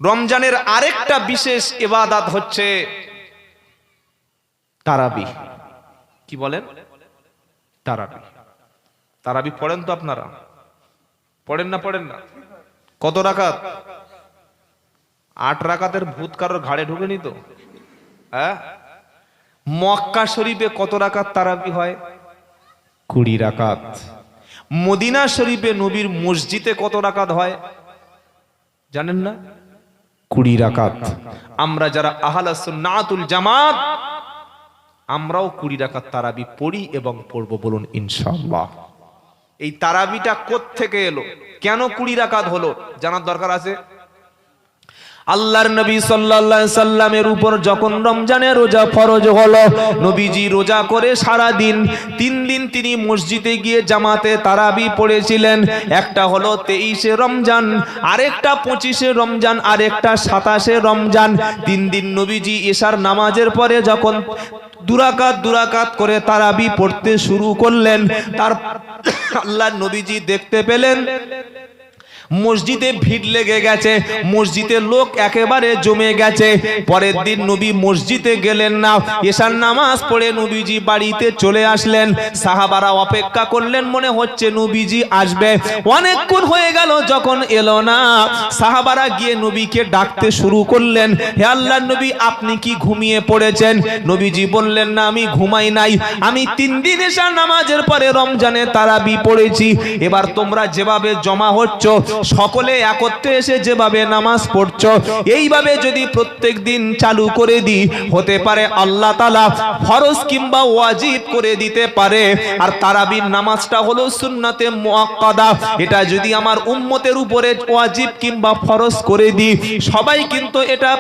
রমজানের আরেকটা বিশেষ ইবাদত হচ্ছে তারাবি। কি বলেন? তারাবি। তারাবি পড়েন তো আপনারা? পড়েন না? পড়েন না? কত রাকাত? 8 রাকাতের ভূত কারোর ঘাড়ে ঢুকেনি তো? হ্যাঁ। মক্কা শরীফে কত রাকাত তারাবি হয়? 20 রাকাত। মদিনা শরীফে নবীর মসজিদে কত রাকাত হয় জানেন না? 20 রাকাত। আমরা যারা আহলে সুন্নাতুল জামাত, আমরাও 20 রাকাত তারাবি পড়ি এবং পড়ব, বলুন ইনশাআল্লাহ। এই তারাবিটা কোত্থেকে এলো, কেন 20 রাকাত হলো জানার দরকার আছে। আল্লাহর নবী সাল্লাল্লাহু আলাইহি সাল্লামের উপর যখন রমজানের রোজা ফরজ হলো, নবীজি রোজা করে সারা দিন 3 দিন তিনি মসজিদে গিয়ে জামাতে তারাবি পড়েছিলেন। একটা হলো 23শে রমজান, আরেকটা 25শে রমজান, আরেকটা 27শে রমজান। 3 দিন নবীজি ইশার নামাজের পরে যখন দুরাকাত করে তারাবি পড়তে শুরু করলেন, তার আল্লাহর নবীজি দেখতে পেলেন মসজিদে ভিড় লেগে গেছে, মসজিদে লোক একেবারে জমে গেছে। পরের দিন নবী মসজিদে গেলেন না, এশার নামাজ পড়ে নবীজি বাড়িতে চলে আসলেন। সাহাবারা অপেক্ষা করলেন, মনে হচ্ছে নবীজি আসবে। অনেকক্ষণ হয়ে গেল, যখন এলো না, সাহাবারা গিয়ে নবীকে ডাকতে শুরু করলেন, হে আল্লাহর নবী আপনি কি ঘুমিয়ে পড়েছেন? নবীজি বললেন, না আমি ঘুমাই নাই, আমি 3 দিন এশার নামাজের পরে রমজানে তারাবি পড়েছি। এবার তোমরা যেভাবে জমা হচ্ছ, সকলে একত্রে এসে যেভাবে নামাজ পড়ছো, এইভাবে যদি প্রত্যেক দিন চালু করে দিই, হতে পারে আল্লাহ তাআলা ফরজ কিংবা ওয়াজিব করে দিতে পারে। আর তারাবির নামাজটা হলো সুন্নাতে মুআক্কাদা, এটা যদি আমার উম্মতের উপরে ওয়াজিব কিংবা ফরজ করে দিই, সবাই কিন্তু এটা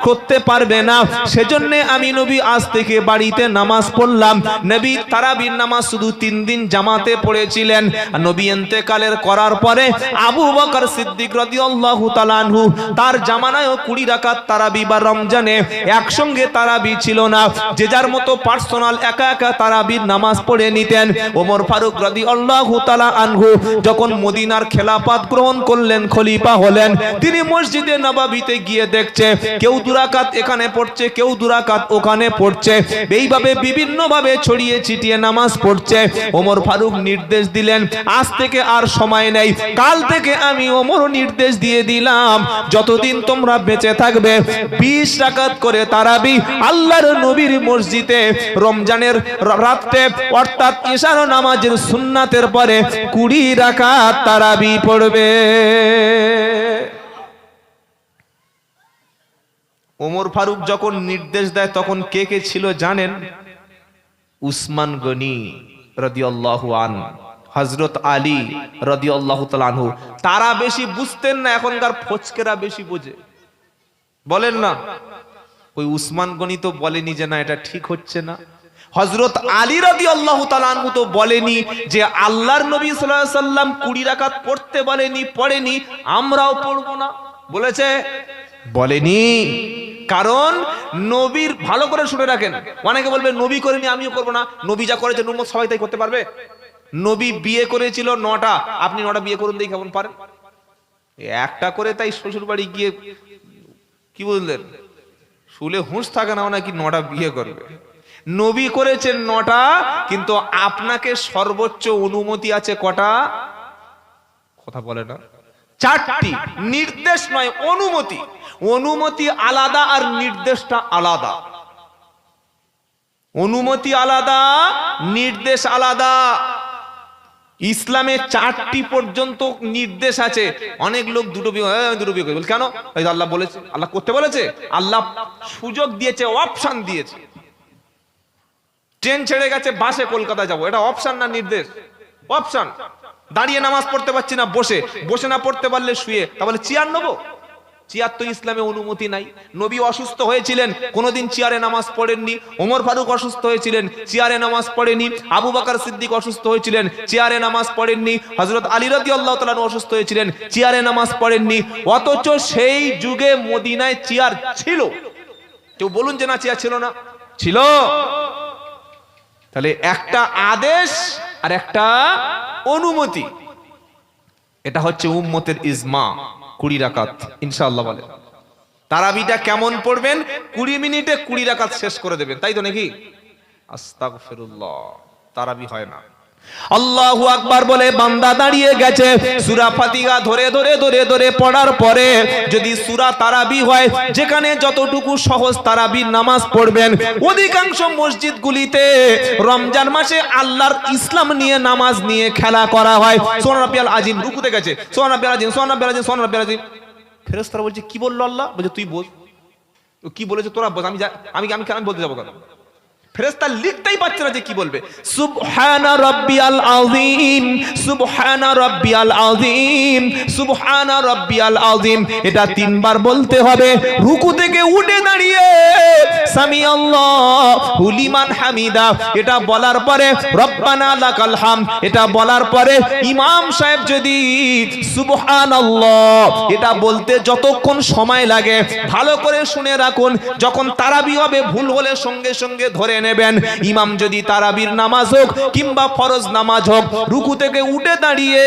করতে পারবে না। সেজন্য আমি নবী আজ থেকে বাড়িতে নামাজ পড়লাম। নবী তারাবির নামাজ শুধু 3 দিন জামাতে পড়েছিলেন। নবী ইন্তেকালের করার পরে আবু বকর সিদ্দিক রাদিয়াল্লাহু তাআলা আনহু, তার জামানায়ও 20 রাকাত তারাবি বা রমজানে একসঙ্গে তারাবি ছিল না, যে যার মতো পার্সোনাল একা একা তারাবির নামাজ পড়ে নিতেন। ওমর ফারুক রাদিয়াল্লাহু তাআলা আনহু যখন মদিনার খেলাফত গ্রহণ করলেন, খলিফা হলেন, তিনি মসজিদে নববীতে গিয়ে দেখছে কেউ 2 রাকাত এখানে পড়ছে, কেউ 2 রাকাত ওখানে পড়ছে, এইভাবে বিভিন্ন ভাবে ছড়িয়ে ছিটিয়ে নামাজ পড়ছে। ওমর ফারুক নির্দেশ দিলেন, আজ থেকে আর সময় নেই, কাল থেকে আমি ওমর নির্দেশ দিয়ে দিলাম, যতদিন তোমরা বেঁচে থাকবে 20 রাকাত করে তারাবি আল্লাহর নবীর মসজিদে রমজানের রাতে, অর্থাৎ ইশার নামাজের সুন্নাতের পরে 20 রাকাত তারাবি পড়বে। ওমর ফারুক যখন নির্দেশ দেয়, তখন কে কে ছিল জানেন? উসমান গনি রাদিয়াল্লাহু আনহু, হযরত আলী রাদিয়াল্লাহু তাআলা আনহু। তারা বেশি বুঝতেন না, এখনকার ফচকেরা বেশি বোঝে। বলেন না? ওই উসমান গনি তো বলেনি যে না এটা ঠিক হচ্ছে না। হযরত আলী রাদিয়াল্লাহু তাআলা আনহু তো বলেনি যে আল্লাহর নবী সাল্লাল্লাহু আলাইহি সাল্লাম 20 রাকাত পড়তে বলেনি, পড়েনি, আমরাও পড়বো না। বলেছে? বলেনি। কারণ নবীর, ভালো করে শুনে রাখেন, অনেকে বলবে নবী করেনি আমিও করবো না। নবী যা করেছেন উম্মত সবাই তাই করতে পারবে? নবী বিয়ে করেছিল 9টা, আপনি 9টা বিয়ে করুন দেখি কেমন পারেন। একটা করে তাই শ্বশুর বাড়ি গিয়ে কি বললেন, শুলে হুঁশ থাকে না নাকি 9টা বিয়ে করবে। নবী করেছেন 9টা, কিন্তু আপনাকে সর্বোচ্চ অনুমতি আছে কটা? কথা বলে না? 4টি। নির্দেশ নয়, অনুমতি। অনুমতি আলাদা আর নির্দেশটা আলাদা। অনুমতি আলাদা, নির্দেশ আলাদা। ইসলামে 4টি পর্যন্ত নির্দেশ আছে। অনেক লোক দুটো বিয়ে করে, কেন? আল্লাহ বলেছে, আল্লাহ করতে বলেছে, আল্লাহ সুযোগ দিয়েছে, অপশন দিয়েছে। ট্রেন ছেড়ে গেছে, বাসে কলকাতা যাবো, এটা অপশন না নির্দেশ? অপশন। দাঁড়িয়ে নামাজ পড়তে পারছি না, বসে, বসে না পড়তে পারলে শুয়ে, তাহলে চেয়ার নেবো? চেয়ার তো ইসলামে অনুমতি নাই। নবী অসুস্থ হয়েছিলেন, কোনোদিন চেয়ারে নামাজ পড়েননি। ওমর ফারুক অসুস্থ হয়েছিলেন, চেয়ারে নামাজ পড়েনি। আবু বকর সিদ্দিক অসুস্থ হয়েছিলেন, চেয়ারে নামাজ পড়েননি। হযরত আলী রাদিয়াল্লাহু তাআলা অসুস্থ হয়েছিলেন, চেয়ারে নামাজ পড়েননি। অথচ সেই যুগে মদিনায় চেয়ার ছিল। কেউ বলুন যে না চেয়ার ছিল না? ছিল। তাহলে একটা আদেশ আর একটা অনুমতি, এটা হচ্ছে উম্মতের ইজমা। 20 রাকাত ইনশাআল্লাহ বলে। তারাবিটা কেমন পড়বেন? 20 মিনিটে 20 রাকাত শেষ করে দেবেন, তাই তো নাকি? আস্তাগফিরুল্লাহ, তারাবি হয় না। আল্লাহু আকবার বলে বান্দা দাঁড়িয়ে গেছে, সূরা ফাতিহা ধরে ধরে ধরে ধরে পড়ার পরে যদি সূরা তারাবি হয়, যেখানে যতটুকু সহজ তারাবির নামাজ পড়বেন, অধিকাংশ মসজিদগুলিতে রমজান মাসে আল্লাহর ইসলাম নিয়ে নামাজ নিয়ে খেলা করা হয়। সুবহান রাব্বিয়াল আযীম, রুকুতে গেছে সুবহান রাব্বিয়াল আযীম, সুবহান রাব্বিয়াল আযীম, সুবহান রাব্বিয়াল আযীম। ফেরেশতারা বলছে কি বললো আল্লাহ? বলছে তুই বল, কি বলেছে তোরা বল, আমি বলতে যাবো কেন? ফেরেশতা লিখতেই পারছে না যে কি বলবে। সুবহানা রাব্বিয়াল আযীম, সুবহানা রাব্বিয়াল আযীম, সুবহানা রাব্বিয়াল আযীম, এটা 3 বার বলতে হবে। রুকু থেকে উঠে দাঁড়িয়ে সামি আল্লাহু লিমান হামিদা, এটা বলার পরে রব্বানা লাকাল হামদ, এটা বলার পরে ইমাম সাহেব যদি সুবহানাল্লাহ এটা বলতে যতক্ষণ সময় লাগে ভালো করে শুনে রাখুন। যখন তারাবি হবে ভুল হলে সঙ্গে সঙ্গে ধরে নেবেন। ইমাম যদি তারাবির নামাজ হোক কিংবা ফরজ নামাজ হোক, রুকু থেকে উঠে দাঁড়িয়ে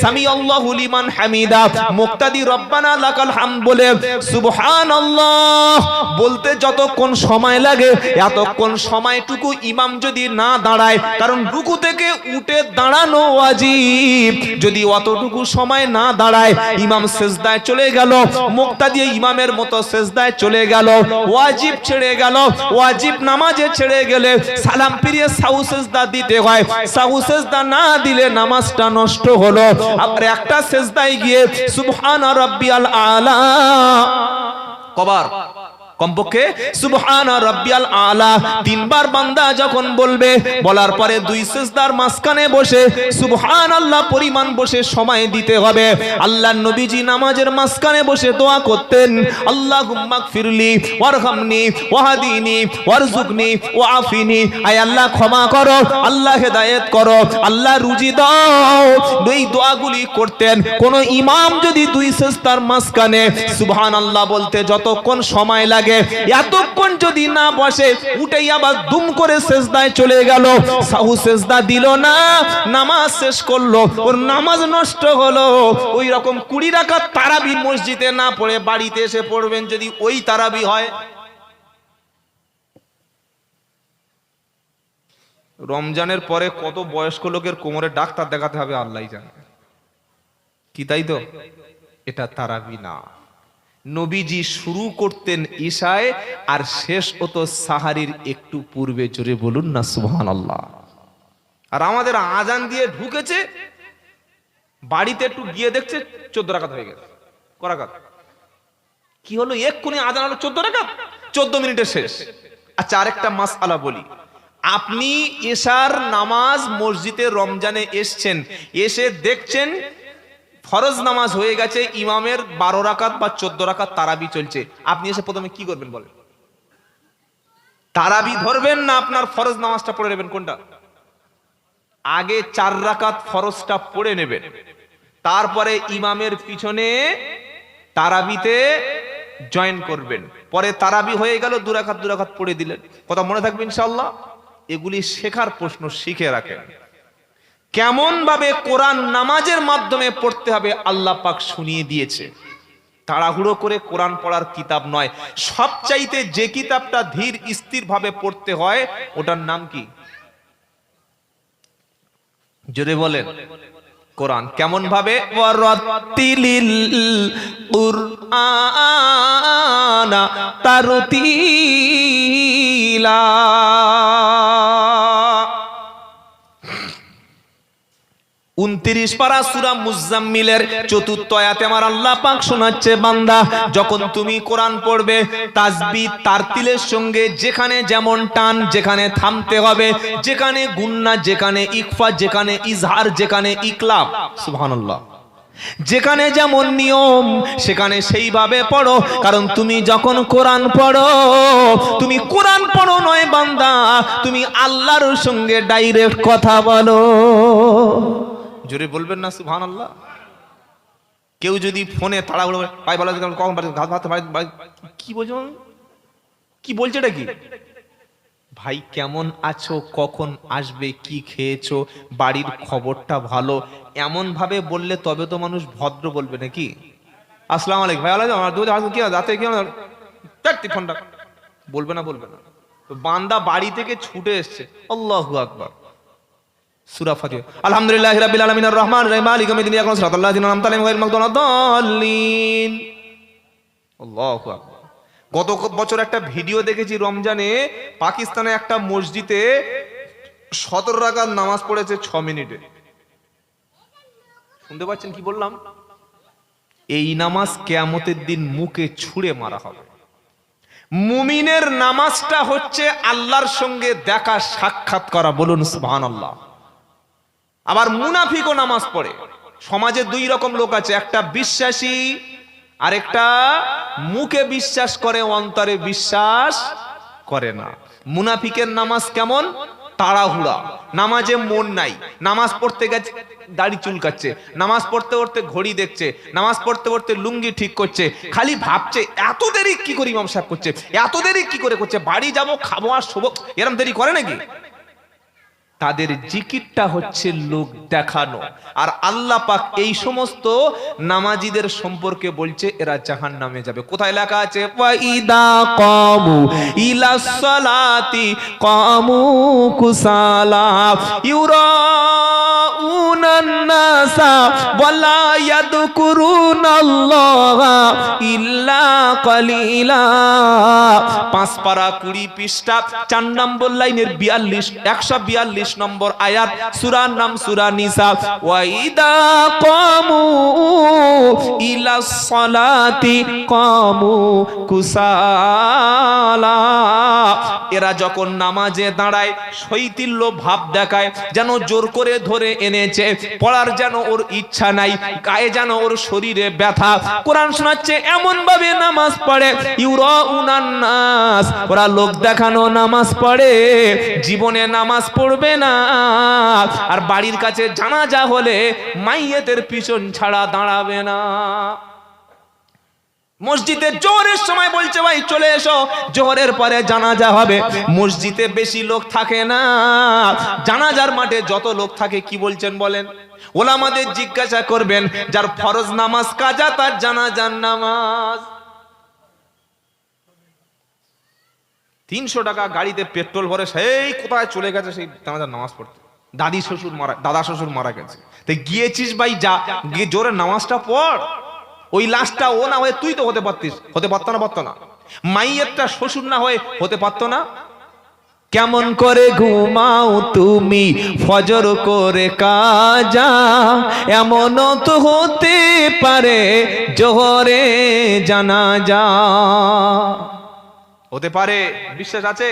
সামি আল্লাহু লিমান হামিদা, মুক্তাদি রব্বানা লাকাল হামদ বলে সুবহানাল্লাহ বলতে যতক্ষণ সময় লাগে এতক্ষণ সময়টুকু ইমাম যদি না দাঁড়ায়, কারণ রুকু থেকে উঠে দাঁড়ানো ওয়াজিব, যদি অতটুকু সময় না দাঁড়ায় ইমাম সিজদায় চলে গেল, মুক্তাদি ইমামের মতো সিজদায় চলে গেল, ওয়াজিব ছেড়ে গেল, ওয়াজিব নামাজে ছেড়ে গেলে সালাম ফিরিয়ে সাহু সিজদা দিতে হয়। সাহু সিজদা না দিলে নামাজটা নষ্ট হলো। আবার একটা সিজদায় গিয়ে সুবহানা রাব্বিয়াল আলা কবার কমপক্ষে সুবহানা রাব্বিয়াল আলা 3 বার বান্দা যখন বলবে, বলার পরে 2 সিজদার মাঝখানে বসে সুবহানাল্লাহ পরিমাণ বসে সময় দিতে হবে। আল্লাহর নবীজি নামাজের মাঝখানে বসে দোয়া করতেন, আল্লাহুম্মা গফিরলি ওয়ারহামনি ওয়াহদিনি ওয়ারজুকনি ওয়াআফিনি, আয় আল্লাহ ক্ষমা করো, আল্লাহ হেদায়েত করো, আল্লাহ রুজি দাও। এই দোয়াগুলি করতেন। কোন ইমাম যদি 2 সিজদার মাঝখানে সুবহানাল্লাহ বলতে যতক্ষণ সময় লাগে এতক্ষণ যদি না বসে, উঠেই আবার দুম করে সিজদায় চলে গেল, সাহু সিজদা দিল না, নামাজ শেষ করলো, ওর নামাজ নষ্ট হলো। ওই রকম 20 রাকাত তারাবি মসজিদে না পড়ে বাড়িতে এসে পড়বেন যদি ওই তারাবি হয়। রমজানের পরে কত বয়স্ক লোকের কোমরে ডাক্তার দেখাতে হবে আল্লাহই জানে, কি তাই তো? এটা তারাবি না। নবীজি শুরু করতেন ঈশায় আর শেষ হতো সাহারির একটু পূর্বে। জোরে বলুন না সুবহানাল্লাহ। আর আমাদের আজান দিয়ে ঢুকেছে, বাড়িতে একটু গিয়ে দেখছে 14 রাকাত হয়ে গেছে। ক রাকাত? কি হলো? এক্ষুনি আজান হলো 14 রাকাত, 14 মিনিটে শেষ। আচ্ছা, আরেকটা মাসআলা বলি। আপনি ঈশার নামাজ মসজিদে রমজানে এসছেন, এসে দেখছেন ফরজ নামাজ হয়ে গেছে, ইমামের 12 রাকাত বা 14 রাকাত তারাবি চলছে, আপনি এসে প্রথমে কি করবেন বলেন? তারাবি ধরবেন না আপনার ফরজ নামাজটা পড়ে নেবেন? কোনটা? আগে 4 রাকাত ফরজটা পড়ে নেবেন, তারপরে ইমামের পিছনে তারাবিতে জয়েন করবেন। পরে তারাবি হয়ে গেল, 2 রাকাত 2 রাকাত পড়ে দিলেন। কথা মনে থাকবে ইনশাআল্লাহ। এগুলি শেখার প্রশ্ন, শিখে রাখেন। কেমন ভাবে কোরআন নামাজের মাধ্যমে পড়তে হবে আল্লাহ পাক শুনিয়ে দিয়েছে। তাড়াহুড়ো করে কোরআন পড়ার কিতাব নয়। সবচাইতে যে কিতাবটা ধীর স্থির ভাবে পড়তে হয় ওটার নাম কি? জোরে বলেন। কোরআন। কেমন ভাবে? ওয়ারাত্তিলিল কুরআনা তারতিলা। 29 পারা সূরা মুজাম্মিলের 4th আয়াতে আমার আল্লাহ পাক শোনাচ্ছে, বান্দা যখন তুমি কোরআন পড়বে তাসবিহ তারতিলের সঙ্গে যেখানে যেমন টান, যেখানে থামতে হবে, যেখানে গুন্না, যেখানে ইকফা, যেখানে ইজহার, যেখানে ইকলাব, সুবহানাল্লাহ, যেখানে যেমন নিয়ম সেখানে সেইভাবে পড়ো। কারণ তুমি যখন কোরআন পড়ো, তুমি কোরআন পড়ো নয় বান্দা, তুমি আল্লাহর সঙ্গে ডাইরেক্ট কথা বলো। জোরে বলবেন না সুবহানাল্লাহ। কেউ যদি ফোনে তাড়াহুড়ো করে ভাই বলা কখন কি বলছো, কি বলছে এটা কি? ভাই কেমন আছো, কখন আসবে, কি খেয়েছো, বাড়ির খবরটা ভালো, এমন ভাবে বললে তবে তো মানুষ ভদ্র বলবে নাকি? আসসালামু আলাইকুম ভাই, আমার দুধ কি রাতে কি চারটি ফোনটা বলবে না তো বান্দা বাড়ি থেকে ছুটে এসছে, আল্লাহু আকবার, সূরা ফাতিহা, আলহামদুলিল্লাহি রাব্বিল আলামিন আর রহমানির রহিম মালিকিল ইয়াউমিদ্দিন ইয়্যাকা না'বুদু ওয়া ইয়্যাকা নাস্তাঈন ইহদিনাস সিরাতাল মুস্তাকিম দাল্লিন। আল্লাহু আকবার। গত বছর একটা ভিডিও দেখেছি রমজানে, পাকিস্তানে একটা মসজিদে 17 রাকাত নামাজ পড়েছে 6 মিনিটে। শুনতে পাচ্ছেন কি বললাম? এই নামাজ কিয়ামতের দিন মুখে ছুঁড়ে মারা হবে। মুমিনের নামাজটা হচ্ছে আল্লাহর সঙ্গে দেখা সাক্ষাৎ করা, বলুন সুবহানাল্লাহ। আবার মুনাফিকও নামাজ পড়ে। সমাজে দুই রকম লোক আছে, একটা বিশ্বাসী আর একটা মুখে বিশ্বাস করে অন্তরে বিশ্বাস করে না। মুনাফিকের নামাজ কেমন? তাড়াহুড়া, নামাজে মন নাই, নামাজ পড়তে গেছে দাড়ি চুলকাচ্ছে, নামাজ পড়তে পড়তে ঘড়ি দেখছে, নামাজ পড়তে পড়তে লুঙ্গি ঠিক করছে, খালি ভাবছে এত দেরি কি করে ইমাম সাহেব করছে, এত দেরি কি করে করছে, বাড়ি যাব খাবো আর শোবো, এরকম দেরি করে নাকি? তাদের জিকিরটা হচ্ছে লোক দেখানো। আর আল্লাহ পাক এই সমস্ত নামাজীদের সম্পর্কে বলছে এরা জাহান্নামে যাবে। কোথায় লেখা আছে? ওয়াইদা কামু ইলাস সালাতি কামু কুসালা ইউরাউনান নাসা ওয়ালা ইয়াযকুরুনাল্লাহা ইল্লা কালিলা। 5 পারা 20 পৃষ্ঠা 4 নম্বর লাইনের 142 নম্বর আয়াত, সূরার নাম সূরা নিসা। ওয়াইদা কামু ইলাস সালাতি কামু কুসালা। এরা যখন নামাজে দাঁড়ায় শৈথিল্য ভাব দেখায়, যেন জোর করে ধরে এনেছে, পড়ার যেন ওর ইচ্ছা নাই, গায়ে যেন ওর শরীরে ব্যথা। কোরআন শোনাচ্ছে এমন ভাবে নামাজ পড়ে, ইউরাউনান নাস, ওরা লোক দেখানো নামাজ পড়ে, জীবনে নামাজ পড়বে না। আর বাড়ির কাছে জানাজা হলে মাইয়েতের পিছন ছাড়া দাঁড়াবে না। মসজিদে জোহরের সময় বলছে ভাই চলে এসো, জোহরের পরে জানাজা হবে। মসজিদে বেশি লোক থাকে না, জানাজার মাঠে যত লোক থাকে কি বলছেন বলেন? ওলামাদের জিজ্ঞাসা করবেন, যার ফরজ নামাজ কাজা তার জানাজার নামাজ। 300 টাকা গাড়িতে পেট্রোল ভরে সেই কোথায় চলে গেছে সেই জানাজার নামাজ পড়তে। দাদা শ্বশুর মারা গেছে, তাই গিয়েছিস ভাই, যা গিয়ে জোরে নামাজটা পড়। ওই লাশটা ও না হয়ে তুই তো হতে পারতিস, হতে পারতো না। মাইয়েরটা শ্বশুর না হয়ে হতে পারতো না। কেমন করে ঘুমাও তুমি ফজর করে কাজা, এমনও তো হতে পারে জোহরে জানাজা। হতে পারে, বিশ্বাস আছে।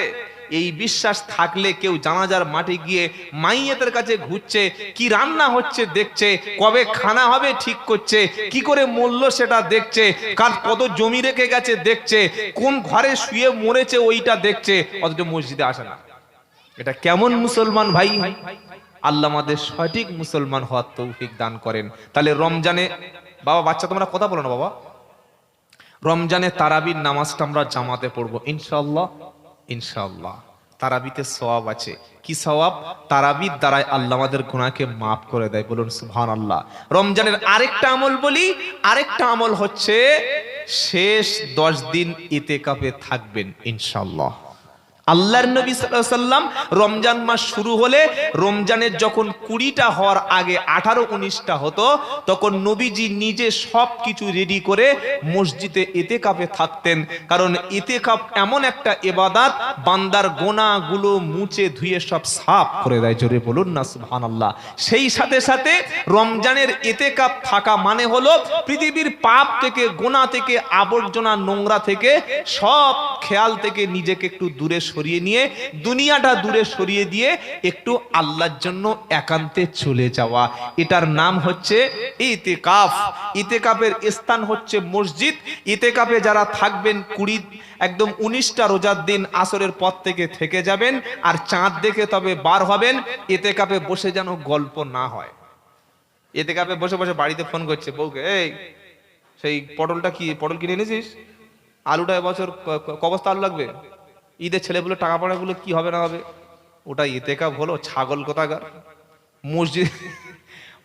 এই বিশ্বাস থাকলে কেউ জানাজার মাঠে গিয়ে মাইয়েতের কাছে ঘুরছে, কি রান্না হচ্ছে দেখছে, কবে খানা হবে ঠিক করছে, কি করে মূল্য সেটা দেখছে, কার কত জমি রেখে গেছে দেখছে, কোন ঘরে শুয়ে মরেছে ওইটা দেখছে, অথচ মসজিদে আসে না। এটা কেমন মুসলমান ভাই? আল্লাহ আমাদের সঠিক মুসলমান হওয়ার তৌফিক দান করেন। তাহলে রমজানে, বাবা বাচ্চা তোমরা কথা বলো না বাবা, রমজানে তারাবির নামাজটা আমরা জামাতে পড়বো ইনশাআল্লাহ। ইনশাআল্লাহ তারাবিতে সওয়াব আছে। কি সওয়াব? তারাবির দ্বারাই আল্লাহ আমাদের গুনাহকে মাফ করে দেয়, বলুন সুবহানাল্লাহ। রমজানের আরেকটা আমল বলি, আরেকটা আমল হচ্ছে শেষ 10 দিন ইতিকাফে থাকবেন ইনশাআল্লাহ। আল্লাহর নবী সাল্লাল্লাহু আলাইহি ওয়াসাল্লাম রমজান মাস শুরু হলে, রমজানের যখন 20টা হওয়ার আগে 18-19টা হতো, তখন নবীজি নিজে সবকিছু রেডি করে মসজিদে ইতিকাফে থাকতেন। কারণ ইতিকাফ এমন একটা ইবাদত, বান্দার গুনাহগুলো মুছে ধুয়ে সব সাফ করে দেয়, জোরে বলুন না সুবহানাল্লাহ। সেই সাথে সাথে রমজানের ইতিকাফ থাকা মানে হলো পৃথিবীর পাপ থেকে, গুনাহ থেকে, আবর্জনা নোংরা থেকে, সব খেয়াল থেকে নিজেকে একটু দূরে সরিয়ে নিয়ে, দুনিয়াটা দূরে সরিয়ে দিয়ে একটু আল্লাহর জন্য একান্তে চলে যাওয়া। এটার নাম হচ্ছে ইতিকাফ। ইতিকাফের স্থান হচ্ছে মসজিদ। ইতিকাফে যারা থাকবেন 19টা রোজার দিন আসরের পর থেকে যাবেন, আর চাঁদ দেখে তবে বার হবেন। ইতিকাফে বসে যেন গল্প না হয়। ইতিকাফে বসে বসে বাড়িতে ফোন করছে বউকে, এই সেই পটলটা কি, পটল কিনে এনেছিস? আলুটা এবছর ক বস্তা আলু লাগবে? ঈদের ছেলেগুলো টাকা পড়াগুলো কি হবে না হবে? ওটা ইতিকাফ হলো? ছাগল কোথাকার।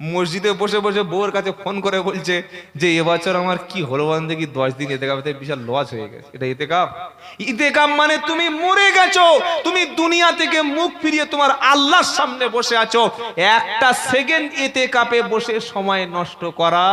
মসজিদে বসে বসে বউর কাছে ফোন করে বলছে যে এবছর আমার কি হলো বলেন দেখি 10 দিন ইতিকাফে বিশাল লস হয়ে গেছে। এটা ইতিকাফ? ইতিকাফ মানে তুমি মরে গেছো, তুমি দুনিয়া থেকে মুখ ফিরিয়ে তোমার আল্লাহর সামনে বসে আছো। একটা সেকেন্ড ইতিকাফে বসে সময় নষ্ট করা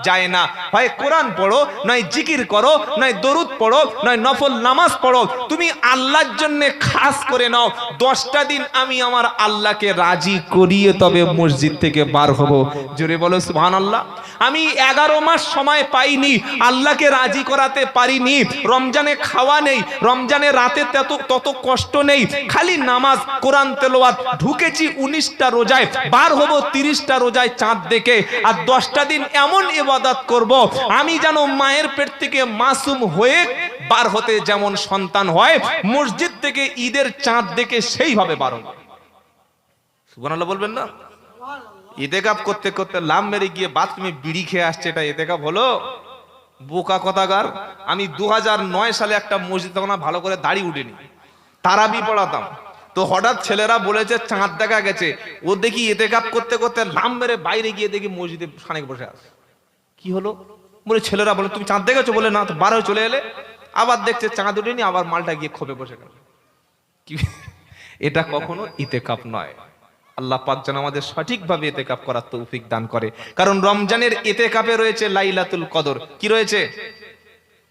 যায় না। হয় কোরআন পড়ো, নয় জিকির করো, নয় দরুদ পড়ো, নয় নফল নামাজ পড়ো। তুমি আল্লাহর জন্য খাস করে নাও 10টা দিন আমি আমার আল্লাহকে রাজি করিয়ে তবে মসজিদ থেকে বার হব। জোরে বলো সুবহানাল্লাহ। আমি 11 মাস সময় পাইনি, আল্লাহকে রাজি করাতে পারিনি। রমজানে খাওয়া নেই, রমজানে রাতে তত কষ্ট নেই, খালি নামাজ কোরআন তেলাওয়াত। ঢুকেছি 19টা রোজায়, বার হব 30টা রোজায় চাঁদ দেখে। আর 10টা দিন এমন ইবাদত করব আমি যেন মায়ের পেট থেকে মাসুম হয়ে বার হতে যেমন সন্তান হয়, মসজিদ থেকে ঈদের চাঁদ দেখে সেইভাবে বার হব। সুবহানাল্লাহ বলবেন না? ইতিকাফ করতে করতে লাম মেরে গিয়ে বাথরুমে বিড়ি খেয়ে আসছে, এটা ইতিকাফ হলো? বোকা কথাকার। আমি 2009 সালে একটা মসজিদ, তখন ভালো করে দাড়ি উঠেনি, তারাবি পড়াতাম। তো হঠাৎ ছেলেরা বলেছে চাঁদ দেখা গেছে। ও দেখি ইতিকাফ করতে করতে লাম মেরে বাইরে গিয়ে দেখি মসজিদে খানেক বসে আছে। কি হলো বলে ছেলেরা বলে তুমি চাঁদ দেখেছো? বলে না। তো বার হয়ে চলে এলে, আবার দেখছে চাঁদ উঠেনি, আবার মালটা গিয়ে খোপে বসে গেল। কি? এটা কখনো ইতিকাফ নয়। আল্লাহ পাক যেন আমাদের সঠিকভাবে ইতিকাফ করার তৌফিক দান করে। কারণ রমজানের ইতিকাফে রয়েছে লাইলাতুল কদর। কি রয়েছে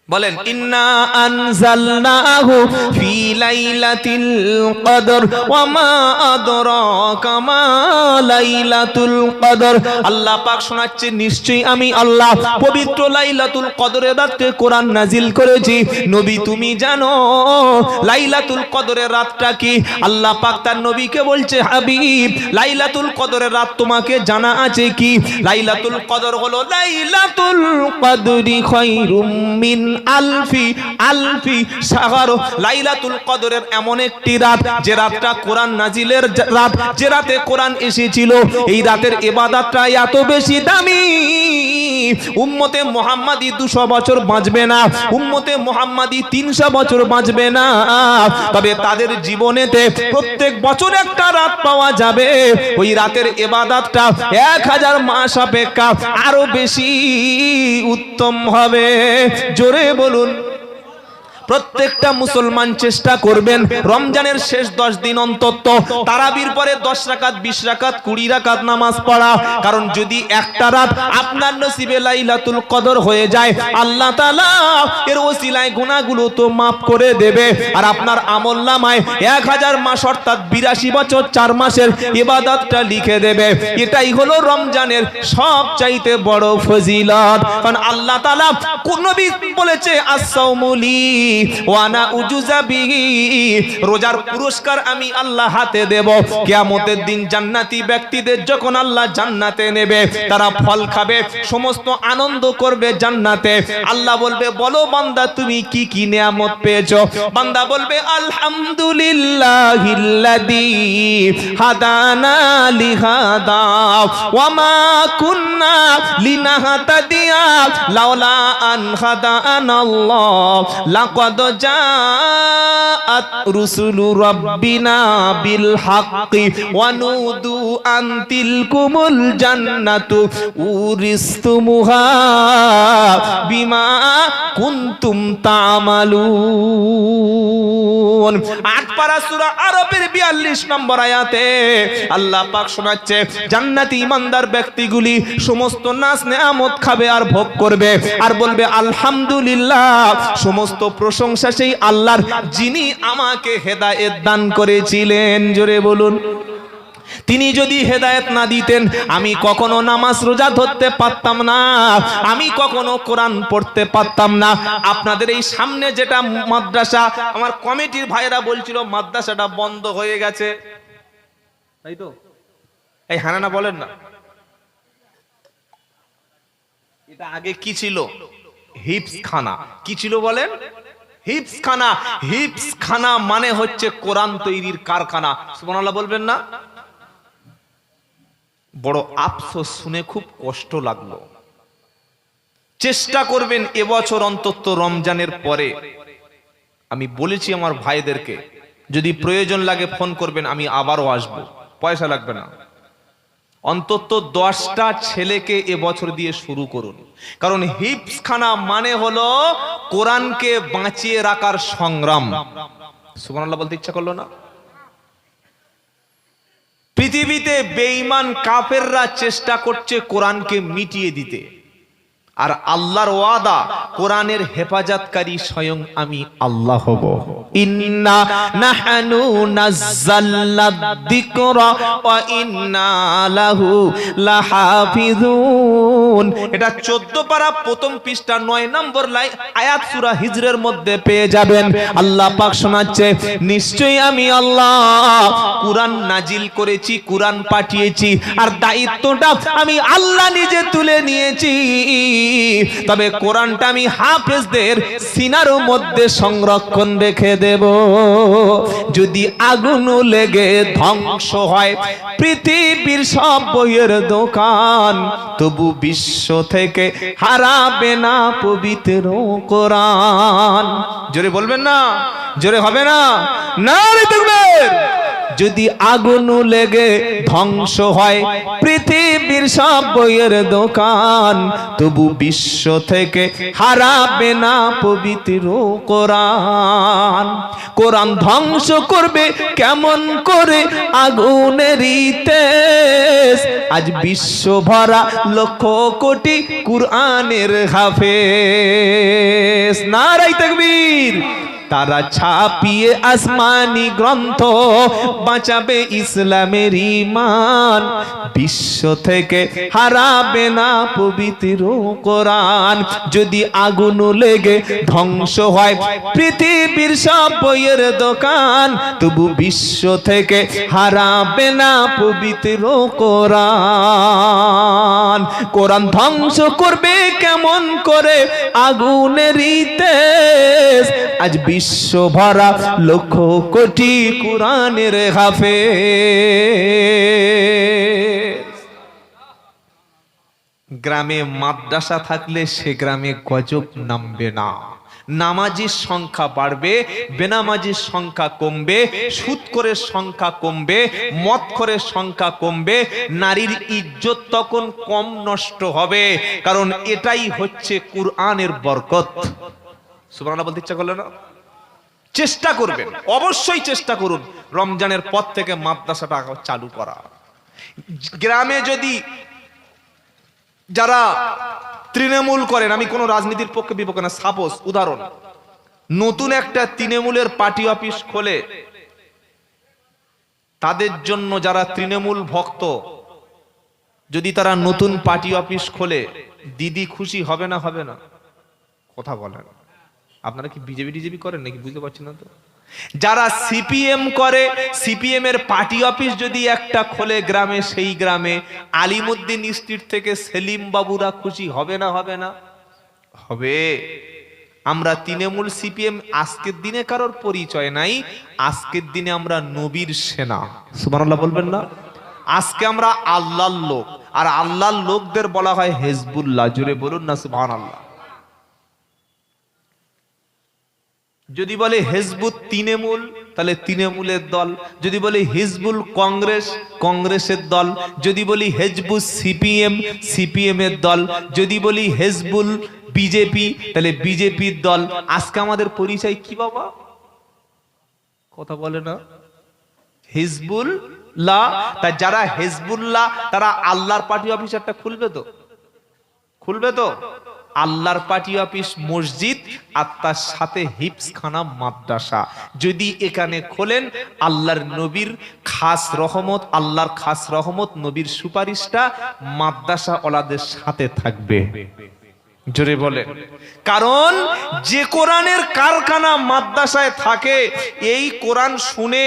বলেন? ইন্না আনজালনাহু ফি লাইলাতিল কদর ওয়া মা আদরাকা মা লাইলাতুল কদর। আল্লাহ পাক শোনাচ্ছে, নিশ্চয়ই আমি আল্লাহ পবিত্র লাইলাতুল কদরের রাতে কোরআন নাজিল করেছি। নবী তুমি জানো লাইলাতুল কদরের রাতটা কি? আল্লাহ পাক তার নবীকে বলছে, হাবিব লাইলাতুল কদরের রাত তোমাকে জানা আছে কি? লাইলাতুল কদর হলো লাইলাতুল কদরি খায়রুম মিন আলফি শাহর। লাইলাতুল কদরের এমন একটি রাত, যে রাতটা কোরআন নাজিলের রাত, যে রাতে কোরআন এসেছিল। এই রাতের ইবাদতটা এত বেশি দামি, উম্মতে মুহাম্মাদি 200 বছর বাঁচবে না, উম্মতে মুহাম্মাদি 300 বছর বাঁচবে না, তবে তাদের জীবনেতে প্রত্যেক বছর একটা রাত পাওয়া যাবে। ওই রাতের ইবাদতটা 1000 মাস অপেক্ষা আরো বেশি উত্তম হবে। জোরে বলুন। প্রত্যেকটা মুসলমান চেষ্টা করবেন রমজানের শেষ 10 দিন অন্তত তারাবির পরে 10 রাকাত, 20 রাকাত, 20 রাকাত নামাজ পড়া। কারণ যদি একটা রাত আপনার নসিবে লাইলাতুল কদর হয়ে যায়, আল্লাহ তাআলা এর ওসিলায় গুনাহগুলো তো maaf করে দেবে, আর আপনার আমলনামায় 1000 মাস অর্থাৎ 82 বছর 4 মাসের ইবাদতটা লিখে দেবে। এটাই হলো রমজানের সবচাইতে বড় ফজিলত। কারণ আল্লাহ তাআলা কোন নবী বলেছে, আস-সাওমুলি ওয়ানা উজুজা বিহি, রোজার পুরস্কার আমি আল্লাহ হাতে দেব। কিয়ামতের দিন জান্নাতি ব্যক্তিদের যখন আল্লাহ জান্নাতে নেবে, তারা ফল খাবে, সমস্ত আনন্দ করবে জান্নাতে। আল্লাহ বলবে, বলো বান্দা তুমি কি কি নিয়ামত পেয়েছো? বান্দা বলবে, আলহামদুলিল্লাহিল্লাযী হাদানা লিহাদা ওয়া মা কুন্না লিনাহতাদিয়া লাউলা আন হাদানাল্লাহ লাকাদ জাআত রুসুলু রাব্বিনা বিল হাক্কি ওয়া নুদু আন তিলকুমুল জান্নাতু উরিসতুমুহা বিমা কুনতুম তা'মালুন। 8 পারা সূরা আরবের 42 নম্বর আয়াতে আল্লাহ পাক শোনাচ্ছে, জান্নাতি ইমানদার ব্যক্তিগুলি সমস্ত নাজ নেয়ামত খাবে আর ভোগ করবে, আর বলবে আলহামদুলিল্লাহ, সমস্ত প্রশংসা সেই আল্লাহর যিনি আমাকে হেদায়েত দান করেছিলেন। জোরে বলুন। তিনি যদি হেদায়েত না দিতেন আমি কখনো নামাজ রোজা ধরতে পারতাম না, আমি কখনো কোরআন পড়তে পারতাম না। আপনাদের এই সামনে যেটা মাদ্রাসা, আমার কমিটির ভাইরা বলছিল মাদ্রাসাটা বন্ধ হয়ে গেছে, তাই তো? এই হানানা বলেন না, এটা আগে কি ছিল? হিপস খানা। কি ছিল বলেন? হিপস খানা। হিপস খানা মানে হচ্ছে কোরআন তৈরির কারখানা। সুবহানাল্লাহ বলবেন না? বড় আফসোস, শুনে খুব কষ্ট লাগলো। চেষ্টা করবেন এবছর অন্তত রমজানের পরে, আমি বলেছি আমার ভাইদেরকে, যদি প্রয়োজন লাগে ফোন করবেন, আমি আবারও আসবো, পয়সা লাগবে না। অন্তত 10টা ছেলেকে এবছর দিয়ে শুরু করুন, কারণ হিফজখানা মানে হলো কোরআনকে বাঁচিয়ে রাখার সংগ্রাম। সুবহানাল্লাহ বলতে ইচ্ছা করলো না? পৃথিবীতে বেঈমান কাফেররা চেষ্টা করছে কোরআনকে মিটিয়ে দিতে, আর আল্লাহর ওয়াদা কোরআনের হেফাজতকারী স্বয়ং আমি আল্লাহ হব। ইন্না নাহনু নাযালনা যিকরা ওয়া ইন্না লাহু লাহাফিজুন। এটা 14 পারা প্রথম পৃষ্ঠা 9 নম্বর আয়াত সূরা হিজরের মধ্যে পেয়ে যাবেন। আল্লাহ পাক শোনাচ্ছে, নিশ্চয়ই আমি আল্লাহ কোরআন নাজিল করেছি, কোরআন পাঠিয়েছি, আর দায়িত্বটা আমি আল্লাহ নিজে তুলে নিয়েছি। তবে কোরআনটা আমি হাফেজদের সিনার মধ্যে সংরক্ষণ রেখে দেব। যদি আগুন লেগে ধ্বংস হয় পৃথিবীর সব বইয়ের দোকান, তবু বিশ্ব থেকে হারাবে না পবিত্র কোরআন। জোরে বলবেন না? জোরে হবে না? নারে তাকবীর। যদি আগুন লেগে ধ্বংস হয় পৃথিবীর সব বইয়ের দোকান, তবু বিশ্ব থেকে হারাবে না পবিত্র কোরআন। কোরআন ধ্বংস করবে কেমন করে আগুনের তেজ, আজ বিশ্ব ভরা লক্ষ কোটি কুরআনের হাফেজ। নারে তাকবীর। তারা ছাপিয়ে আসমানি গ্রন্থ বাঁচাবে ইসলামের ঈমান, বিশ্ব থেকে হারাবে না পবিত্র কোরআন। যদি আগুন লেগে ধ্বংস হয় পৃথিবীর সব বইয়ের দোকান, তবু বিশ্ব থেকে হারাবে না পবিত্র কোরআন। কোরআন ধ্বংস করবে কেমন করে আগুনের তেজ, আজ বিশ্ব ভরা লক্ষ কোটি কুরআনের হাফেজ। গ্রামে মাদ্রাসা থাকলে সে গ্রামে গজব নামবে না। নামাজির সংখ্যা বাড়বে, বেনামাজির সংখ্যা কমবে, সুদখোরের সংখ্যা কমবে, মদখোরের সংখ্যা কমবে, নারীর ইজ্জত তখন কম নষ্ট হবে, কারণ এটাই হচ্ছে কুরআনের বরকত। সুবহানাল্লাহ বলতে ইচ্ছা করলো না? চেষ্টা করবেন, অবশ্যই চেষ্টা করুন রমজানের পর থেকে মাদ্রাসাটা চালু করা। গ্রামে যদি যারা তৃণমূল করেন, আমি কোনো রাজনীতির পক্ষে বিপক্ষে না, সাপোজ উদাহরণ, নতুন একটা তৃণমূলের পার্টি অফিস খোলে, তাদের জন্য যারা তৃণমূল ভক্ত, যদি তারা নতুন পার্টি অফিস খোলে, দিদি খুশি হবে না? হবে না? কথা বলেন। আপনারা কি বিজেপি টিজেপি করেন নাকি বুঝতে পারছেন না তো? যারা সিপিএম করে, সিপিএম এর পার্টি অফিস যদি একটা খোলে গ্রামে, সেই গ্রামে আলিমউদ্দিন স্ট্রিট থেকে সেলিম বাবুরা খুশি হবে না? হবে না? হবে। আমরা তৃণমূল সিপিএম আজকের দিনে কারোর পরিচয় নাই, আজকের দিনে আমরা নবীর সেনা। সুবহানাল্লাহ বলবেন না? আজকে আমরা আল্লাহর লোক, আর আল্লাহর লোকদের বলা হয় হিজবুল্লাহ। জোরে বলুন না সুবহানাল্লাহ। যদি বলে হিজবুত তৃণমূল, তাহলে তৃণমূলের দল। যদি বলি হিজবুল কংগ্রেস, কংগ্রেসের দল। যদি বলি হিজবুল সিপিএম, সিপিএম এর দল। যদি বলি হিজবুল বিজেপি, তাহলে বিজেপির দল। আজকে আমাদের পরিচয় কি বাবা? কথা বলে না? হিজবুল্লাহ। তা যারা হিজবুল্লাহ তারা আল্লাহর পার্টি অফিস একটা খুলবে তো? খুলবে তো? আল্লাহর পার্টি অফিস মসজিদ, আর তার সাথে হিফজখানা মাদ্রাসা যদি এখানে খোলেন, আল্লাহর নবীর খাস রহমত, আল্লাহর খাস রহমত, নবীর সুপারিশটা মাদ্রাসা ওয়ালাদের সাথে থাকবে। জোরে বলেন। কারণ যে কোরআনের কারখানা মাদ্রাসায় থাকে, এই কোরআন শুনে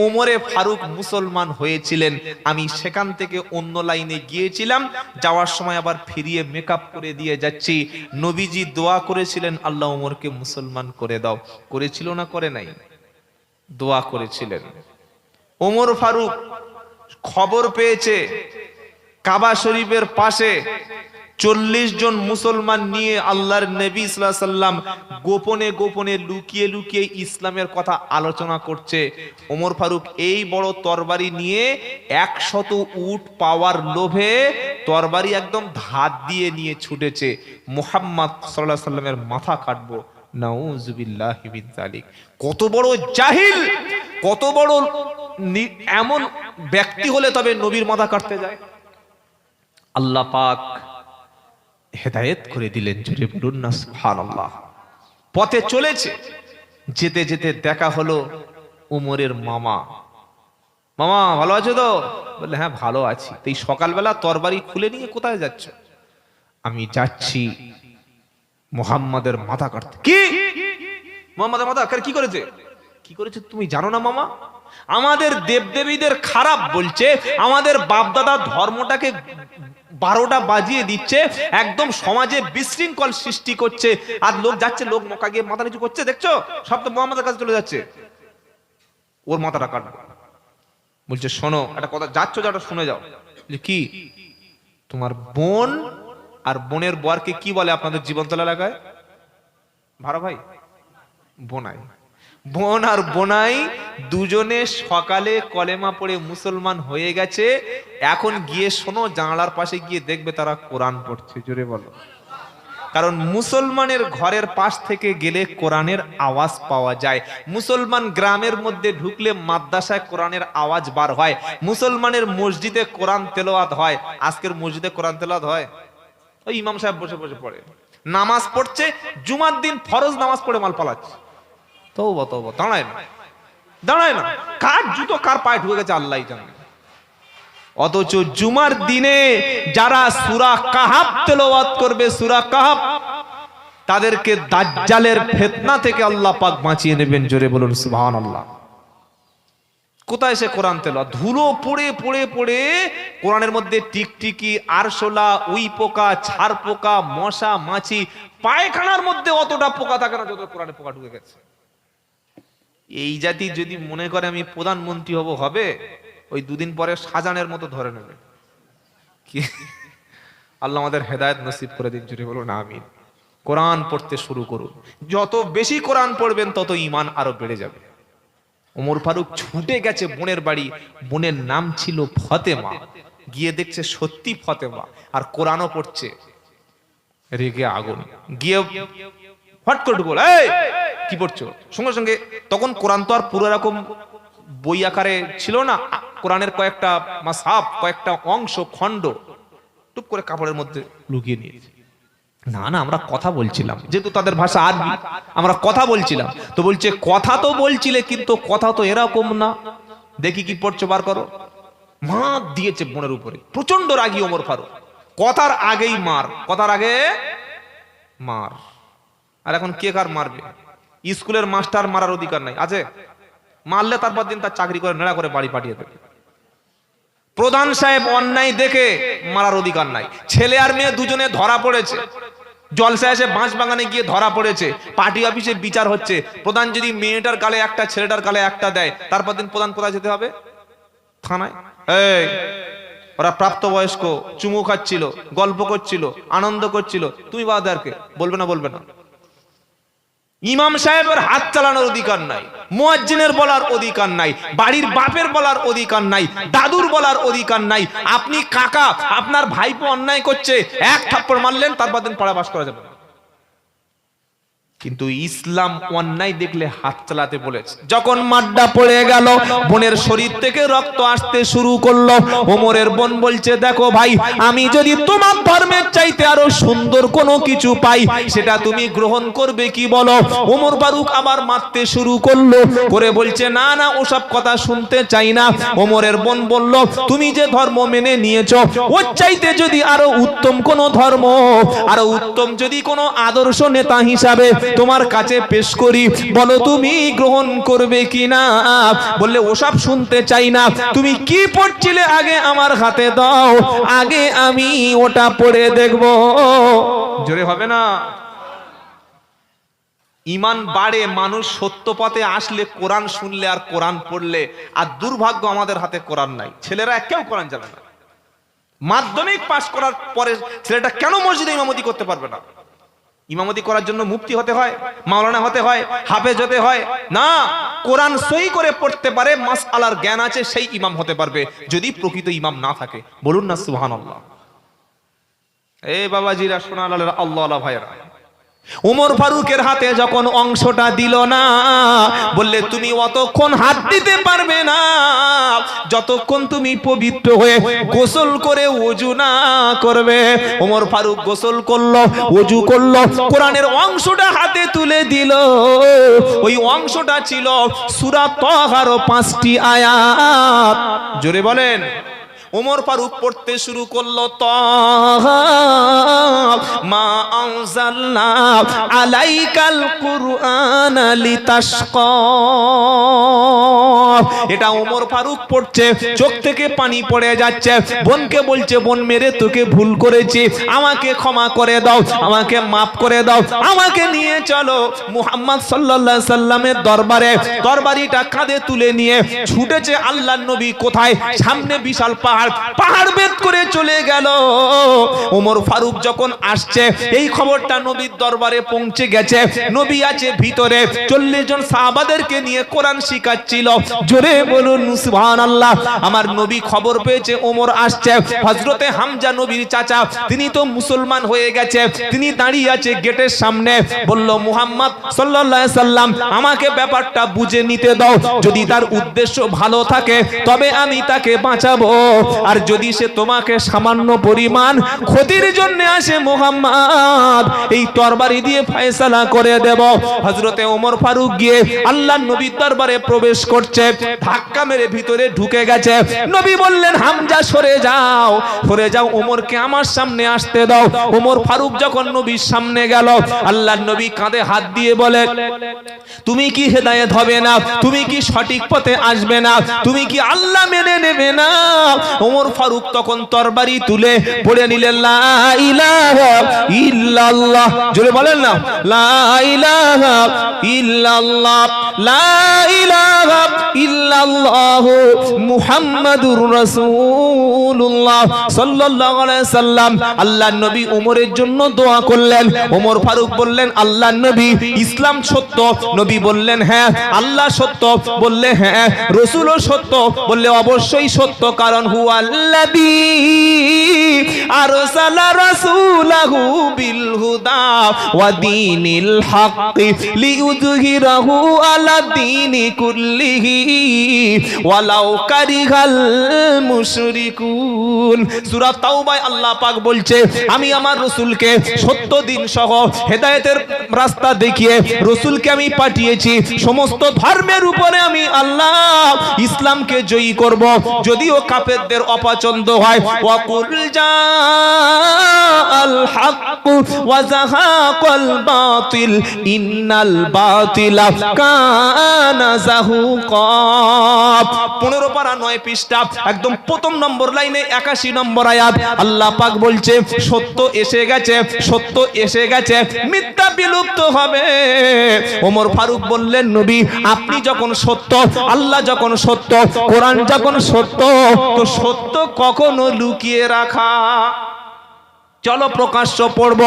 ওমরে ফারুক মুসলমান হয়েছিলেন। আমি সেখান থেকে অন্য লাইনে গিয়েছিলাম, যাওয়ার সময় আবার ফিরিয়ে মেকআপ করে দিয়ে যাচ্ছি। নবীজি দোয়া করেছিলেন, আল্লাহ ওমরকে মুসলমান করে দাও। করেছিল না করে নাই? দোয়া করেছিলেন। ওমর ফারুক খবর পেয়েছে কাবা শরীফের পাশে 40 জন মুসলমান নিয়ে আল্লাহর নবী সাল্লাল্লাহু আলাইহি সাল্লাম গোপনে গোপনে লুকিয়ে লুকিয়ে ইসলামের কথা আলোচনা করছে। ওমর ফারুক এই বড় তরবারি নিয়ে 100 উট পাওয়ার লোভে তরবারি একদম ধার দিয়ে নিয়ে ছুটেছে, মুহাম্মদ সাল্লাল্লাহু আলাইহি সাল্লামের মাথা কাটবো। নাউযুবিল্লাহি মিন যালিক। কত বড় জাহিল, কত বড় এমন ব্যক্তি হলে তবে নবীর মাথা কাটতে যায়। আল্লাহ পাক হেদায়েত করে দিলেন, জোরে বলুন না সুবহানাল্লাহ। পথে চলেছে, যেতে যেতে দেখা হলো উমরের মামা। মামা ভালো আছো তো? বললে হ্যাঁ ভালো আছি। এই সকালবেলা তরবারি খুলে নিয়ে কোথায় যাচ্ছ? আমি যাচ্ছি মুহাম্মাদের মাথা কাটতে। কি মুহাম্মাদের মাথা কি করেছে? কি করেছে তুমি জানো না মামা? আমাদের দেবদেবীদের খারাপ বলছে, আমাদের বাপদাদা ধর্মটাকে 12টা বাজিয়ে দিচ্ছে, একদম সমাজে বিশৃঙ্খল সৃষ্টি করছে। আর লোক যাচ্ছে, লোক মক্কা গিয়ে মাথা নিচু করছে, দেখছো? সব তো মুহাম্মাদের কাছে চলে যাচ্ছে। ওর মাথাটা কাটবো। বলছে শোনো একটা কথা, যাচ্ছ যাটা শুনে যাও। কি? তোমার বোন আর বোনের বরকে কি বলে আপনাদের জীবনতলা এলাকায়? ভাড়া ভাই বোনাই। বোন আর বোনাই দুজনে সকালে কলেমা পড়ে মুসলমান হয়ে গেছে। এখন গিয়ে শোনো, জানালার পাশে গিয়ে দেখবে তারা কোরআন পড়ছে। জোরে বলো। কারণ মুসলমানের ঘরের পাশ থেকে গেলে কোরআনের আওয়াজ পাওয়া যায়। মুসলমান গ্রামের মধ্যে ঢুকলে মাদ্রাসায় কোরআনের আওয়াজ বার হয়। মুসলমানের মসজিদে কোরআন তেলাওয়াত হয়। আজকের মসজিদে কোরআন তেলাওয়াত হয়? ওই ইমাম সাহেব বসে বসে পড়ে, নামাজ পড়ছে, জুমার দিন ফরজ নামাজ পড়ে মাল পালাচ্ছে। তওবা তওবা, দাঁড়ায় না, দাঁড়ায় না। কার জুতো কার পায়ে ঢুকে গেছে আল্লাহই জানে। অথচ জুমার দিনে যারা সূরা কাহাফ তেলাওয়াত করবে, সূরা কাহাফ, তাদেরকে দাজ্জালের ফিতনা থেকে আল্লাহ পাক বাঁচিয়ে নেবেন। জোরে বলুন সুবহানাল্লাহ। কোথায় সে কোরআন তেলাওয়াত? ধুলো পড়ে পড়ে পড়ে কোরআনের মধ্যে টিকটিকি, আরশোলা, উই পোকা, ছাড় পোকা, মশা, মাছি, পায়খানার মধ্যে অতটা পোকা থাকে না যত কোরআনে পোকা ঢুকে গেছে। এই জাতি যদি মনে করে আমি প্রধানমন্ত্রী হব, হবে ওই দুদিন পরে সাজানের মতো ধরে নেবে। কি? আল্লাহ আমাদের হেদায়েত নসিব করে দিন। জোরে বলুন আমিন। কোরআন পড়তে শুরু করুন। যত বেশি কোরআন পড়বেন তত ঈমান আরো বেড়ে যাবে। ওমর ফারুক ছুটে গেছে বোনের বাড়ি। বোনের নাম ছিল ফাতেমা। গিয়ে দেখছে সত্যি ফাতেমা, আর কোরআনও পড়ছে। রেগে আগুন, গিয়ে হট করে ঢুকল, এই কি পড়ছো? সঙ্গে সঙ্গে তখন কোরআন তো আর পুরো এরকম বই আকারে ছিল না। কোরআনের কয়েকটা মাসহাফ, কয়েকটা অংশ, খণ্ড টুপ করে কাপড়ের মধ্যে লুকিয়ে নিয়েছে। না না, আমরা কথা বলছিলাম, যেহেতু তাদের ভাষা আরবি, আমরা কথা বলছিলাম। তো বলছে কথা তো বলছিলে, কিন্তু কথা তো এরকম না। দেখি কি পড়ছো, বার করো। মার দিয়েছে বোনের উপরে। প্রচন্ড রাগী ওমর ফারুক। কথার আগেই মার, কথার আগে মার। আর এখন কে কার মারবে? স্কুলের মাস্টার মারার অধিকার নাই, আছে? মারলে তারপর দিন তার চাকরি করে নেড়া করে বাড়ি পাঠিয়ে দেবে। প্রধান সাহেব অন্যায় দেখে মারার অধিকার নাই। ছেলে আর মেয়ে দুজনে ধরা পড়েছে, জলসা এসে বাঁশ বাগানে গিয়ে ধরা পড়েছে, পার্টি অফিসে বিচার হচ্ছে। প্রধান যদি মেয়েটার গালে একটা, ছেলেটার গালে একটা দেয়, তারপর দিন প্রধান কোথায় যেতে হবে? থানায়। এই ওরা প্রাপ্তবয়স্ক, চুমু খাচ্ছিল, গল্প করছিল, আনন্দ করছিল, তুমি বাদারকে বলবে না? বলবে না। ইমাম সাহেবের হাত চালানোর অধিকার নাই, মুয়াজ্জিনের বলার অধিকার নাই, বাড়ির বাপের বলার অধিকার নাই, দাদুর বলার অধিকার নাই। আপনি কাকা, আপনার ভাইপো অন্যায় করছে, এক থাপ্পড় মারলেন, তারপর দিন পাড়া বাস করা যাবে না। কিন্তু ইসলাম অন্যায় দেখলে হাত চালাতে বলেছে। যখন মাড্ডা পড়ে গেল, বোনের শরীর থেকে রক্ত আসতে শুরু করলো। ওমরের বোন বলছে, দেখো ভাই, আমি যদি তোমার ধর্মের চাইতে আরো সুন্দর কোনো কিছু পাই, সেটা তুমি গ্রহণ করবে কি বলো? ওমর ফারুক আবার মারতে শুরু করলো, করে বলছে, না না, ওসব কথা শুনতে চাই না। ওমরের বোন বলল, তুমি যে ধর্ম মেনে নিয়েছো, ওর চাইতে যদি আরো উত্তম কোনো ধর্ম, আরো উত্তম যদি কোনো আদর্শ নেতা হিসাবে তোমার কাছে পেশ করি, বলো তুমি গ্রহণ করবে কিনা? বললে ওসব শুনতে চাই না, তুমি কি পড়ছিলে আগে আমার হাতে দাও, আগে আমি ওটা পড়ে দেখব। জোরে হবে না? ঈমান বাড়ে মানুষ সত্য পথে আসলে, কোরআন শুনলে আর কোরআন পড়লে। আর দুর্ভাগ্য আমাদের হাতে কোরআন নাই, ছেলেরা কেউ কোরআন জানে না। মাধ্যমিক পাশ করার পরে ছেলেটা কেন মসজিদে ইমামতি করতে পারবে না? ইমামতি করার জন্য মুফতি হতে হয়, মাওলানা হতে হয়, হাফেজ হতে হয় না। কোরআন সহি করে পড়তে পারে, মাসআলার জ্ঞান আছে, সেই ইমাম হতে পারবে, যদি প্রকৃত ইমাম না থাকে। বলুন না সুবহানাল্লাহ। এই বাবাজিরা, সোনার আল্লাহ আল্লাহ ভাইরা, ওমর ফারুকের হাতে যখন অংশটা দিল না, বললে তুমি অতক্ষণ হাত দিতে পারবে না যতক্ষণ তুমি পবিত্র হয়ে গোসল করে ওযু না করবে। ওমর ফারুক গোসল করলো, ওযু করলো, কোরআনের অংশটা হাতে তুলে দিল। ওই অংশটা ছিল সূরা তাহার 5টি আয়াত। জোরে বলেন। ওমর ফারুক পড়তে শুরু করলো, তাহা মা আনজালনা আলাইকাল কুরআন লিতাশকা। এটা ওমর ফারুক পড়ছে, চোখ থেকে পানি পড়ে যাচ্ছে। বোনকে বলছে, বোন মেরে তোকে ভুল করেছি, আমাকে ক্ষমা করে দাও, আমাকে মাফ করে দাও, আমাকে নিয়ে চলো মুহাম্মদ সাল্লাল্লাহু আলাইহি সাল্লামের দরবারে। তরবারিটা কাঁধে তুলে নিয়ে ছুটেছে আল্লাহর নবী কোথায়? সামনে বিশাল পাহাড়, পাহাড় ভেদ করে চলে গেল। ওমর ফারুক যখন আসছে, এই খবরটা নবীর দরবারে পৌঁছে গেছে। নবী আছে ভিতরে, 40 জন সাহাবাদেরকে নিয়ে কোরআন শিখাচ্ছিল। জোরে বলুন সুবহানাল্লাহ। আমার নবী খবর পেয়েছে ওমর আসছে। হযরতে হামজা নবীর চাচা, তিনি তো মুসলমান হয়ে গেছে, তিনি দাঁড়িয়ে আছে গেটের সামনে। বলল, মুহাম্মদ সাল্লাল্লাহু আলাইহি সাল্লাম, আমাকে ব্যাপারটা বুঝে নিতে দাও। যদি তার উদ্দেশ্য ভালো থাকে তবে আমি তাকে বাঁচাবো, আর যদি সে তোমাকে সামান্য পরিমাণ ক্ষতির জন্য আসে, মুহাম্মদ এই তরবারি দিয়ে ফয়সালা করে দেব। হযরতে ওমর ফারুক গিয়ে আল্লাহর নবীর দরবারে প্রবেশ করছে, ধাক্কা মেরে ভিতরে ঢুকে গেছে। নবী বললেন, হামজা সরে যাও, সরে যাও, ওমরকে আমার সামনে আসতে দাও। ওমর ফারুক যখন নবীর সামনে গেল, আল্লাহর নবী কাঁধে হাত দিয়ে বলে, তুমি কি হেদায়েত হবে না? তুমি কি সঠিক পথে আসবে না? তুমি কি আল্লাহ মেনে নেবে না? ওমর ফারুক তখন তরবারি তুলে পড়ে নিলেন, লা ইলাহা ইল্লাল্লাহ। জোরে বলেন না, লা ইলাহা ইল্লাল্লাহ, লা ইলাহা ইল্লাল্লাহ মুহাম্মাদুর রাসূলুল্লাহ সাল্লাল্লাহু আলাইহি সাল্লাম। আল্লাহর নবী ওমরের জন্য দোয়া করলেন। ওমর ফারুক বললেন, আল্লাহর নবী, ইসলাম সত্য? নবী বললেন, হ্যাঁ। আল্লাহ সত্য? বললে হ্যাঁ। রাসূলও সত্য? বললে অবশ্যই সত্য, কারণ হুয়াল্লাযী আরসালা রাসূলাহু বিল হুদা ওয়া দীনিল হাক্কি লিইয়ুযহিরাহু আলা দীনি কুল্লিহি ওয়ালাউ কারিহাল মুশরিকুন। সূরা তাওবায় আল্লাহ পাক বলছে, আমি আমার রাসূলকে সত্য দিন সহ হেদায়েতের রাস্তা দেখিয়ে রাসূলকে আমি পাঠিয়েছি। সমস্ত ধর্মের উপরে আমি আল্লাহ ইসলামকে জয়ী করব, যদিও কাফেরদের অপছন্দ হয়। ওয়া কুল জাআল হক ওয়া যাহাকাল বাতিল ইন্নাল বাতিলা কানা যাহুকা। 15 পারা 9 পৃষ্ঠা, একদম প্রথম নম্বর লাইনে 81 নম্বর আয়াত। আল্লাহ পাক বলছে, সত্য এসে গেছে, সত্য এসে গেছে, মিথ্যা বিলুপ্ত হবে। ওমর ফারুক বললেন, নবী, আপনি যখন সত্য, আল্লাহ যখন সত্য, কোরআন যখন সত্য, তো সত্য কখনো লুকিয়ে রাখা? চলো প্রকাশ্য পড়ব।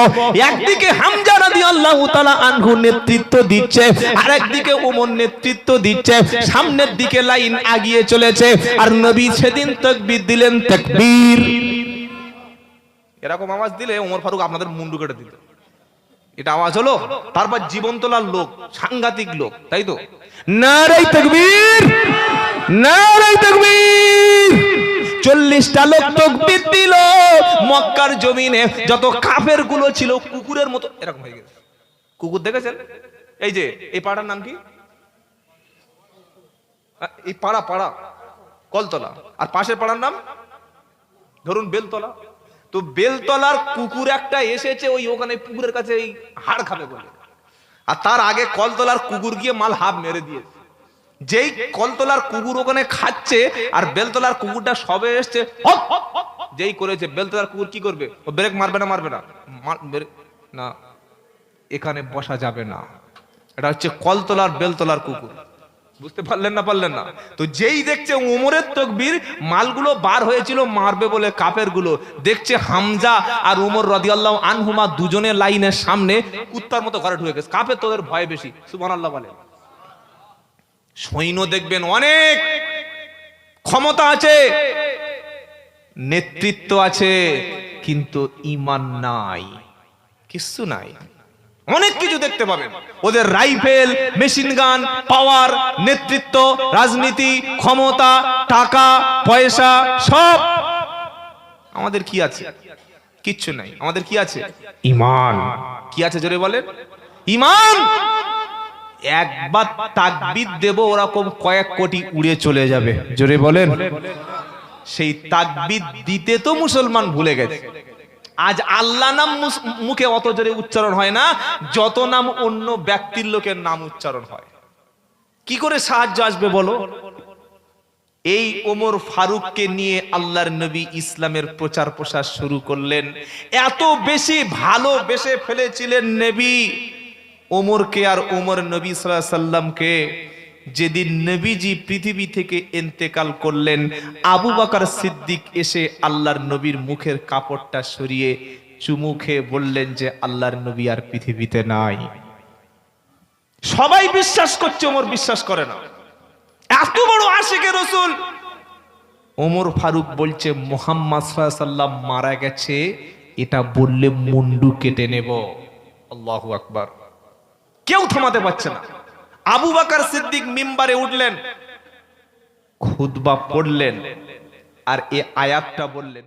একদিকে হামজা রাদিয়াল্লাহু তাআলা আনহু নেতৃত্ব দিচ্ছে, আর একদিকে ওমর নেতৃত্ব দিচ্ছে। সামনের দিকে লাইন আগিয়ে চলেছে, আর নবী সেদিন তাকবীর দিলেন, তাকবীর। এরকম আওয়াজ দিলে ওমর ফারুক আপনাদের মুন্ডু কেটে দিত। এটা আওয়াজ হলো, তারপর জীবন তোলার লোক, সাংঘাতিক লোক, তাই তো? নারে তাকবীর, নারে তাকবীর। 40টা লোক তাকবীর দিল। মক্কার জমিনে যত কাফের গুলো ছিল কুকুরের মতো এরকম হয়ে গেছে। কুকুর দেখেছেন? এই যে এই পাড়ার নাম কি? এই পাড়া কলতলা, আর পাশের পাড়ার নাম ধরুন বেলতলা। তো বেলতলার কুকুর একটা এসেছে, ওখানে পুকুরের কাছে এই হাড় খাবে বলে, আর তার আগে কলতলার কুকুর গিয়ে মাল হাফ মেরে দিয়েছে। যেই কলতলার কুকুর ওখানে খাচ্ছে, আর বেলতলার কুকুরটা সবে এসছে, যেই করেছে, বেলতলার কুকুর কি করবে? ও ব্রেক মারবে না? মারবে না, না, এখানে বসা যাবে না। এটা হচ্ছে কলতলার বেলতলার কুকুর। বুঝতে পারলেন না পারলেন না? তো যেই দেখছে ওমরের তাকবীর, মালগুলো বার হয়েছিল মারবে বলে কাফের গুলো, দেখছে হামজা আর ওমর রাদিয়াল্লাহু আনহুমা দুজনে লাইনের সামনে, কুত্তার মতো ঘরে ঢুকে গেছে। কাফের তোদের ভয় বেশি, সুবহানাল্লাহ বলে। সৈন্য দেখবেন অনেক ক্ষমতা আছে, নেতৃত্ব আছে, কিন্তু ঈমান নাই, কিছু নাই। অনেক কিছু দেখতে পাবেন, ওদের রাইফেল, মেশিন গান, পাওয়ার, নেতৃত্ব, রাজনীতি, ক্ষমতা, টাকা পয়সা সব। আমাদের কি আছে? কিচ্ছু নাই। আমাদের কি আছে? ঈমান। কি আছে জোরে বলেন? ঈমান। একবার তাকবীর দেব, ওরকম কয়েক কোটি উড়ে চলে যাবে, জোরে বলেন। সেই তাকবীর দিতে তো মুসলমান ভুলে গেছে। আজ আল্লাহ নাম মুখে অত জোরে উচ্চারণ হয় না, যত নাম অন্য ব্যক্তির লোকের নাম উচ্চারণ হয়। কি করে সাহায্য আসবে বলো? এই ওমর ফারুককে নিয়ে আল্লাহর নবী ইসলামের প্রচার প্রসার শুরু করলেন। এত বেশি ভালোবেসে ফেলেছিলেন নবী ওমরকে আর ওমর নবী সাল্লাল্লাহু আলাইহি সাল্লামকে, যেদিন নবীজি পৃথিবী থেকে ইন্তেকাল করলেন, আবু বকর সিদ্দিক এসে আল্লাহর নবীর মুখের কাপড়টা সরিয়ে চুমু খেয়ে বললেন যে আল্লাহর নবী আর পৃথিবীতে নাই। সবাই বিশ্বাস করছে, ওমর বিশ্বাস করে না। এত বড় আশিকে রাসূল। ওমর ফারুক বলছে মুহাম্মদ সাল্লাল্লাহু আলাইহি সাল্লাম মারা গেছে, এটা বললে মুন্ডু কেটে নেব। আল্লাহু আকবার। কেউ থামাতে পারছে না। আবু বকর সিদ্দিক মিম্বারে উঠলেন, খুতবা পড়লেন, আর এই আয়াতটা বললেন।